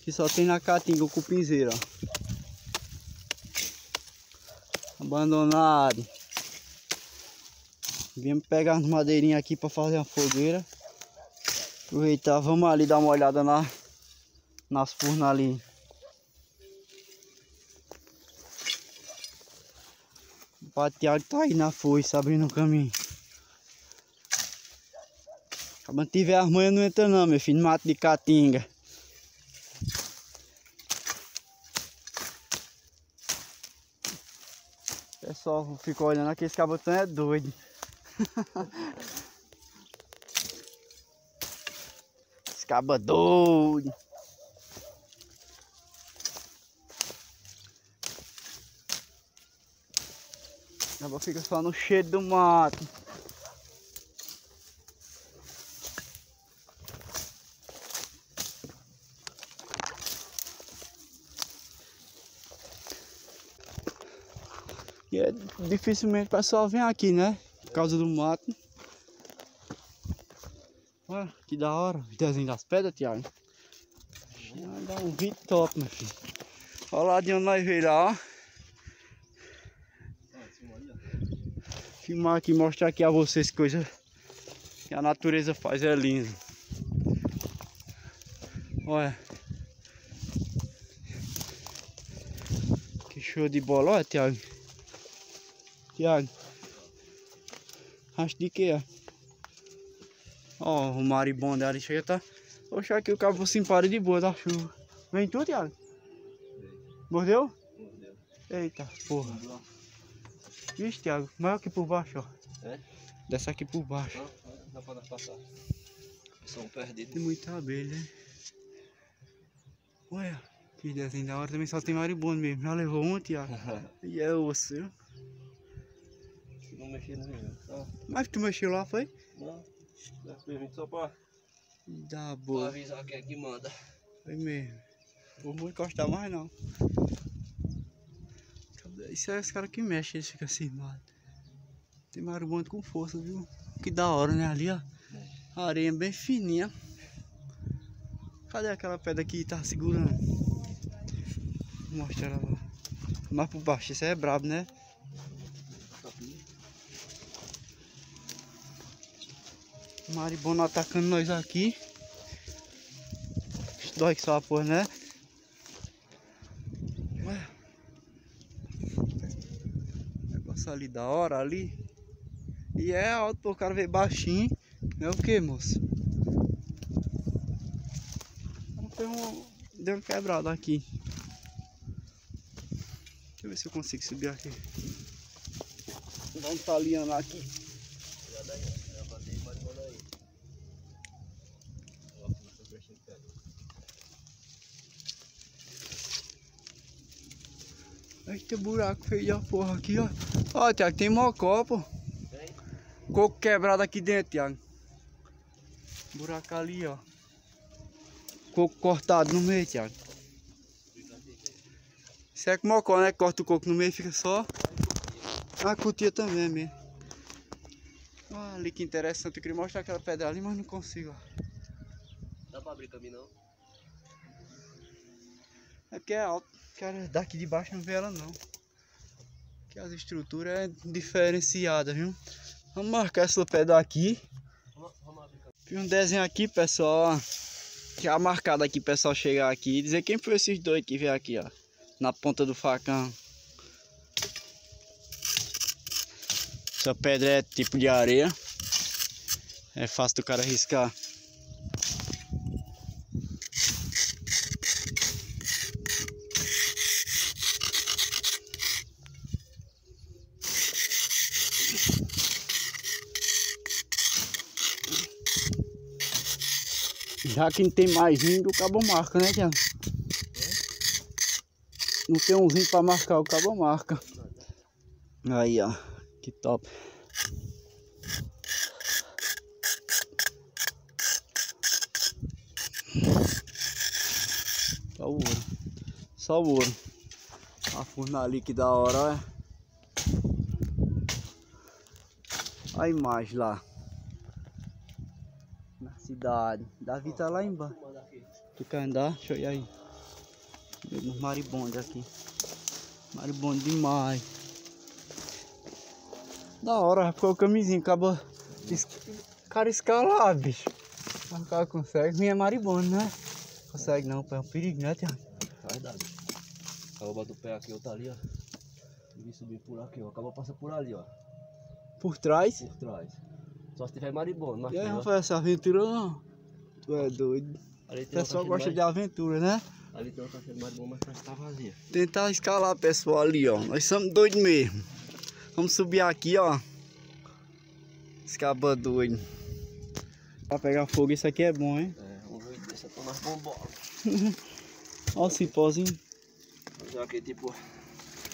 Que só tem na Caatinga o cupinzeiro, ó. Abandonado. Viemos pegar as madeirinhas aqui para fazer uma fogueira. Aproveitar, vamos ali dar uma olhada nas furnas ali. O Tiago tá aí na foice, abrindo o caminho. Quando tiver as manhas não entra não, meu filho, no mato de Caatinga. O pessoal fica olhando aqui, esse cabotão é doido. Esse cabo é doido. O cabo fica só no cheiro do mato. E é dificilmente o pessoal vem aqui, né? Por causa do mato. Olha que da hora. O desenho das pedras, Thiago. Vai dar um vídeo top, meu filho. Olha lá de onde nós veio lá, ó. Filmar aqui, mostrar aqui a vocês coisa que a natureza faz, é lindo. Olha. Que show de bola, olha, Thiago. Thiago. Acho de que é? Ó, o maribondo ali chega, tá? Oxa, aqui o cabo se para de boa da chuva. Vem tu, Thiago? Mordeu? Mordeu. Eita, porra. Vixe, Thiago, maior aqui por baixo, ó. É? Desce aqui por baixo. Não, dá pra nós passar. São perdidos. Tem muita abelha, hein? Olha, que desenho da hora. Também só tem maribondo mesmo. Já levou um, Thiago? E é osso, viu? Não mexi no nenhum. Mas tu mexeu lá, foi? Não. Deve permitir só pra... Dá boa. Pra avisar quem é que manda. Foi mesmo. Não vou encostar mais não. Isso é os caras que mexem, eles ficam cismados. Tem maribondo com força, viu? Que da hora, né? Ali, ó. A areia bem fininha. Cadê aquela pedra que tá segurando? Vou mostrar ela lá. Mais por baixo, isso aí é brabo, né? Maribondo atacando nós aqui. Dói que só a porra, né? Ué. Negócio ali da hora ali. E é alto, pô, o cara veio baixinho. É o que, moço? Deu um quebrado aqui. Deixa eu ver se eu consigo subir aqui. Dá um taliano aqui. Aí tem buraco feio da porra aqui, ó. Ó, Thiago, tem mocó, pô. Coco quebrado aqui dentro, Thiago. Buraco ali, ó. Coco cortado no meio, Thiago. Isso é com mocó, né? Corta o coco no meio e fica só. A cutia também mesmo. Ah, ali que interessante. Eu queria mostrar aquela pedra ali, mas não consigo, ó. Dá pra abrir caminho não? É porque é alto. Cara, daqui de baixo não vê ela não. Que as estruturas é diferenciada, viu? Vamos marcar essa pedra aqui. Fiz um desenho aqui, pessoal. Já marcado aqui, pessoal chegar aqui e dizer quem foi esses dois que veio aqui, ó. Na ponta do facão. Essa pedra é tipo de areia. É fácil do cara riscar. Já que não tem mais zinho, o cabo marca, né, Tiago? Não tem um zinho pra marcar, o cabo marca. Aí, ó. Que top. Só o ouro. Só o ouro. A furna ali que da hora, olha. A imagem lá. Na cidade. Davi tá lá embaixo. Tu quer andar? Deixa eu ir aí. Uns maribondos aqui. Maribondo demais. Da hora, ficou o camisinho, acabou. O cara escalar, bicho. O cara consegue. Minha é maribondo, né? Consegue não, pô. É um perigo, né, Tiago? Verdade. Acabou batendo o pé aqui, outro ali, ó. E subir por aqui, ó. Acabou passando por ali, ó. Por trás? Por trás. Só se tiver maribondo, mas E aí, ó. não faz essa aventura não. Tu é doido. Ali O tem uma pessoal caixa gosta de aventura, né? Ali tem uma caixa de maribondo, mas parece que tá vazia. Tentar escalar, pessoal, ali, ó. Nós somos doidos mesmo. Vamos subir aqui, ó. Escaba doido. Pra pegar fogo, isso aqui é bom, hein? É, vamos ver se eu tô mais bombola. Ó o cipózinho. Já que tipo.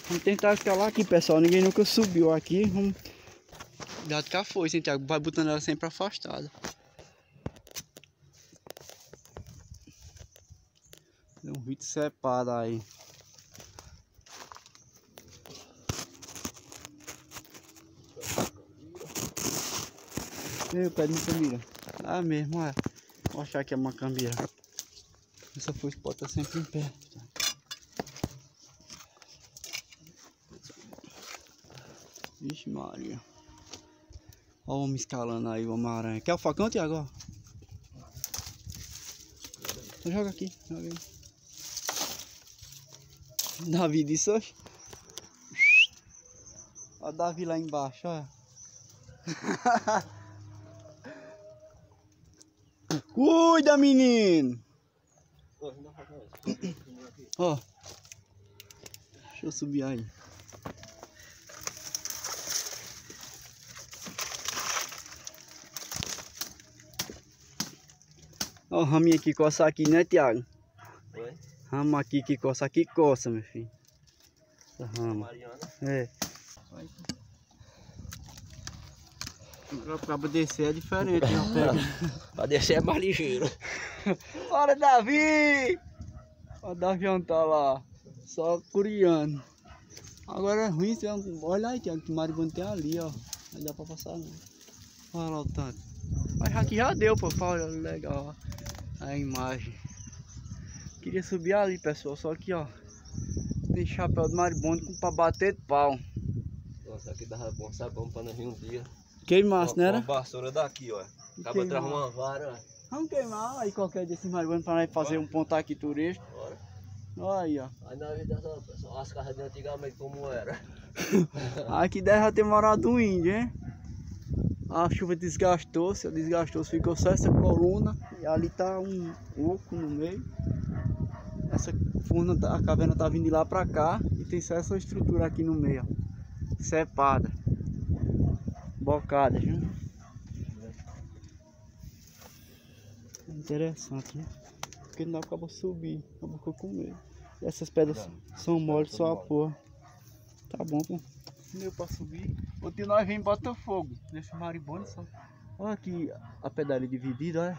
Vamos tentar escalar aqui, pessoal. Ninguém nunca subiu aqui. Vamos dar de cá foi, hein, Thiago? Vai botando ela sempre afastada. Deu um vídeo cepado aí. Meu, pé de macambira. Ah, mesmo, é. Vou achar que é macambira. Essa foice pode estar sempre em pé. Vixe Maria. Olha o homem escalando aí, o Homem-Aranha. Quer o facão, Thiago? Ó. Joga aqui, joga aí. Davi disse hoje. Olha o Davi lá embaixo, olha. Cuida, menino! Ó. Deixa eu subir aí. Ó, o raminho aqui coça aqui, né, Thiago? Oi? Rama aqui que coça, meu filho. Essa rama. Mariana. É. Pra descer é diferente, né? Pega. Pra descer é mais ligeiro. Bora, Davi! Ó, o Davi não tá lá. Só curiando. Agora é ruim, olha aí, Thiago, que maribondo tem ali, ó. Não dá pra passar não. Olha lá o tanto. Mas aqui já deu, pô. Olha, legal, ó. A imagem. Queria subir ali, pessoal, só que, ó, tem chapéu de maribondo pra bater de pau. Nossa, aqui dava bom sabão pra nós vir um dia. Queimasse, né? Uma vassoura daqui, ó. Acaba atrás uma vara, ó. Vamos queimar aí qualquer desses maribondos pra nós fazer um ponto aqui turístico. Bora. Olha aí, ó. Aí na vida, pessoal, as casas de antigamente como era. Aqui deve já ter morado um índio, hein? A chuva desgastou-se, ficou só essa coluna. E ali tá um oco no meio. Essa furna, a caverna tá vindo de lá pra cá. E tem só essa estrutura aqui no meio, ó. Cepada. Bocada, viu? Interessante, né? Porque não dá pra subir, acabou com medo. E essas pedras são moles, só a porra. Tá bom, pô. Meu pra subir. O tio nós vem em Botafogo, nesse maribondo só. Olha aqui a pedalha dividida, olha.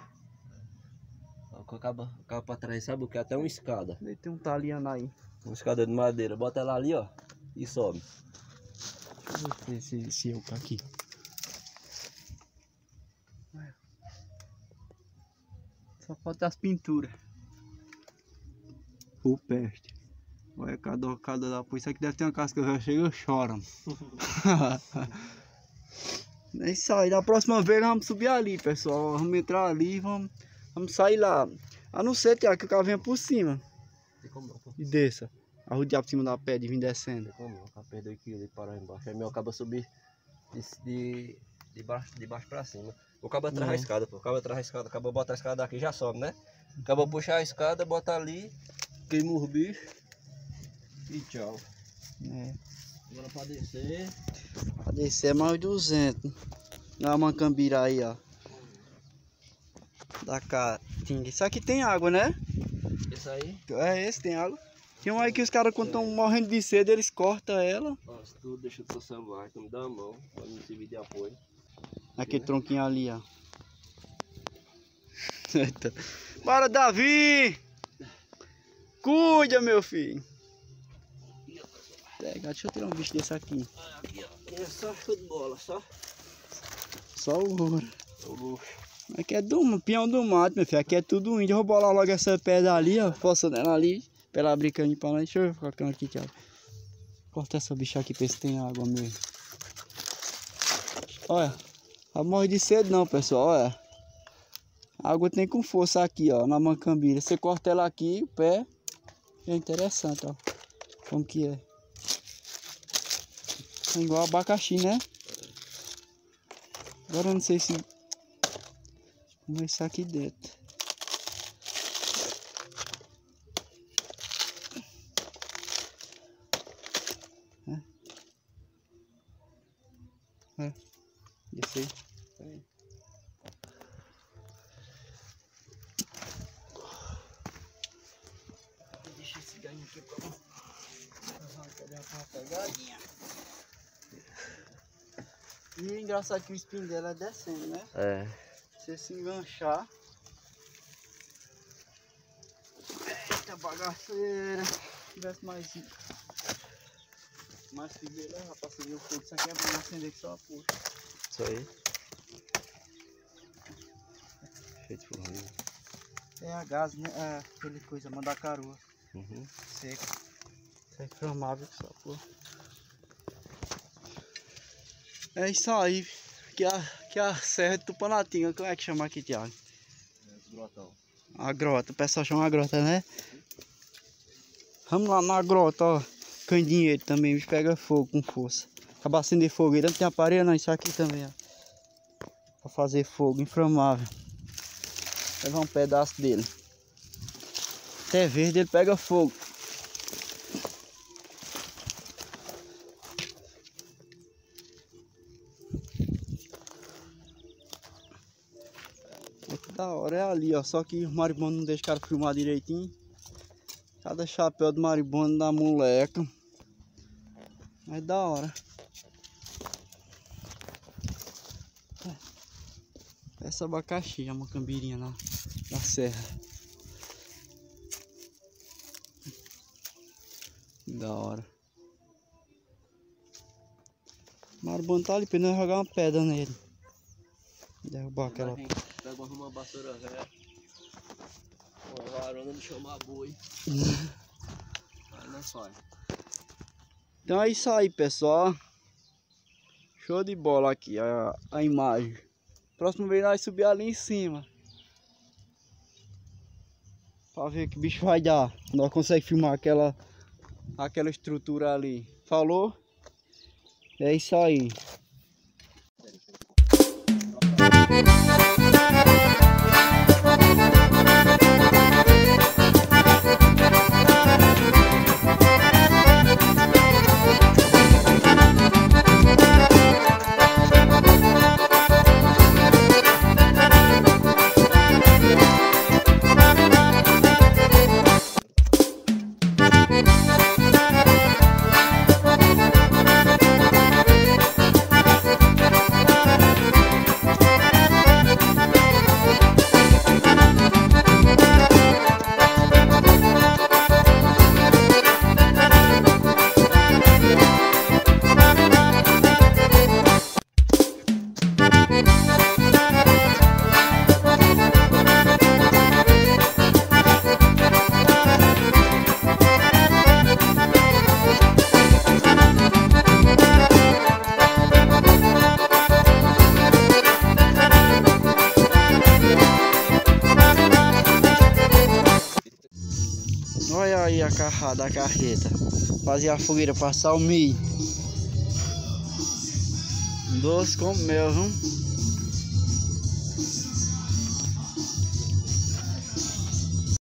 Acaba pra trás, sabe o que? Até uma escada. Tem um taliano aí. Uma escada de madeira. Bota ela ali, ó. E sobe. Deixa eu ver se eu tá aqui. Só falta as pinturas. O peste. Olha cada da polícia. Isso aqui deve ter uma casca, já chega e chora. É isso aí. Da próxima vez vamos subir ali, pessoal. Vamos entrar ali e vamos sair lá. A não ser, Tiago, que o carro venha por cima. Tem como não, pô. E desça. Arrodear por cima da pedra e vir descendo. Tem como não. Acaba perder aquilo e parar embaixo. Aí meu acaba subir de baixo pra cima. O cabo atrás da escada, pô. O cabo atrás da escada. Acaba botar a escada aqui já sobe, né? Acaba puxar a escada, bota ali, queima os bichos e tchau. É. Agora pra descer. Pra descer é mais 200. Olha a macambira aí, ó. Da caatinga. Isso aqui tem água, né? Esse aí? É esse, tem água. Tem um aí que os caras, quando estão morrendo de sede, eles cortam ela. Nossa, tu deixa o teu celular, tu me dá a mão, pra me servir de apoio. Aquele tronquinho ali, ó. Bora, Davi! Cuida, meu filho! Pega, deixa eu tirar um bicho desse aqui. Aqui, ó. É só show de bola, só. Só o ouro. O luxo. Aqui é do peão do mato, meu filho. Aqui é tudo índio. Eu vou bolar logo essa pedra ali, ó. Força dela ali. Pra ela abrir caninho pra lá. Deixa eu ver a cana aqui, Thiago. Corta essa bicha aqui pra ver se tem água mesmo. Olha. Não morre de sede não, pessoal. Olha. A água tem com força aqui, ó. Na mancambira. Você corta ela aqui, o pé. É interessante, ó. Como que é. É igual abacaxi, né? Agora eu não sei se... Vamos ver aqui dentro. Isso aí. Deixa esse galinho aqui pra mim. Cadê a pegadinha? E é engraçado que o espinho dela é descendo, né? É. Se se enganchar. Eita bagaceira. Se tivesse mais fibreira, rapaz, pra acender o fogo. Isso aqui é bom acender que só a puxa. Isso aí. Cheio de forrinho. É a gás, né? É aquele coisa, mandacaru. Uhum. Seca. Isso é inflamável que só porra. É isso aí. Que é a Serra de Tupanatinga. Como é que chama aqui, Thiago? É, grotão. A grota. O pessoal chama a grota, né? Vamos lá na grota, ó. Candinheiro também. Bicho pega fogo com força. Acaba acender fogueira. Não tem aparelho, não. Isso aqui também, ó. Pra fazer fogo inflamável. Levar um pedaço dele. Até verde ele pega fogo. Que da hora é ali, ó. Só que o maribondo não deixa o cara filmar direitinho. Cada chapéu do maribondo da moleca. Mas da hora. Essa abacaxi, a macambirinha lá da serra. Da hora. O maribondo tá ali, pedindo jogar uma pedra nele. Derrubar aquela. Pega uma vassoura velha. Uma varanda de chamar boi. Aí não sai. Então é isso aí, pessoal. Show de bola aqui a imagem. Próximo vez nós subir ali em cima. Pra ver que bicho vai dar. Nós conseguimos filmar aquela estrutura ali. Falou? É isso aí. Olha aí a carrada, a carreta. Fazia a fogueira passar o milho. Doce como mel, viu?